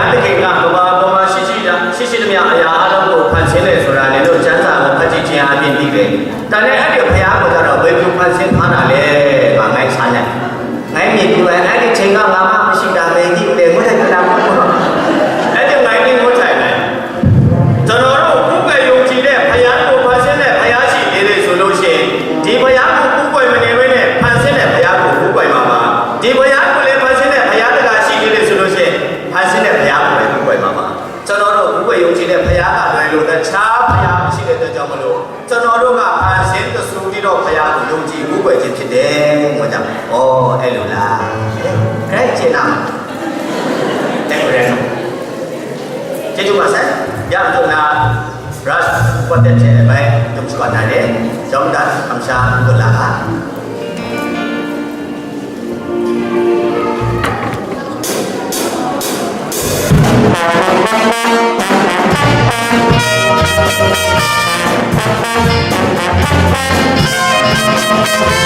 ရားသခင်ကဘဝပေါ်မှာရှိသမျှအရာအလုံးကိုဖန်ဆင်းတယ်ဆိုတာလည်းတို့ကျမ်းစာကိုဖတ်ကြည့်ခြင်းအပြင်သိတယ်။ဒါနဲ့အဲ့ဒီဘုရားကိုကြတော့ဘယ်လိုဖန်ဆင်းထားတာလဲ။ငါငိုင်းစားလိုက်။ငိုင်းမြင်ပြီးအဲ့ဒီချိန်ကငါမှမရှိတာပဲကြည့်တယ်ငွေတဲ့ကလာပေါ့။အဲ့ဒီငိုင်းနေငိုထိုင်တယ်။ကျွန်တော်တို့ဘုပဲယုံကြည်တဲ့ဘုရားကိုဖန်ဆင်းတဲ့ဘုရားရှိနေတယ်ဆိုလို့ရှိရင်ဒီဘုရားကိုဘုပဲမနေဘဲနဲ့ဖန်ဆင်းတဲ့ဘုရားကိုဘုပဲမှာပါ။ဒီဘုရားကိုလည်းဖန်ဆင်းတဲ့ဘုရားတကာရှိနေတယ်ဆိုလို့ရှိရင်ဖန်ဆင်းတဲ့ဘုရားကိုလည်းဘုပဲမှာပါ။ကျွန်တော်တို့ဘုပဲယုံကြည်တဲ့ဘုရားကလည်းလို့တခြားဘုရားမရှိတဲ့အတွက်ကြောင့်မလို့ကျွန်တော်တို့ကဖန်ဆင်းသဆိုပြီးတော့ဘုရားကိုယုံကြည်ဘုပဲခြင်းဖြစ်တယ်။ဟောကြောင့်ဩအဲ့လိုလား။အဲ့ကျင်လား။တဲ့ရဲနော်။ကျေးဇူးပါဆက်။ရတော့နာ brush ပတ်တဲ့ချက်ပဲတုံးစပါတယ်။ကျောင်းသားအမရှာကိုလာတာ။ Thank you.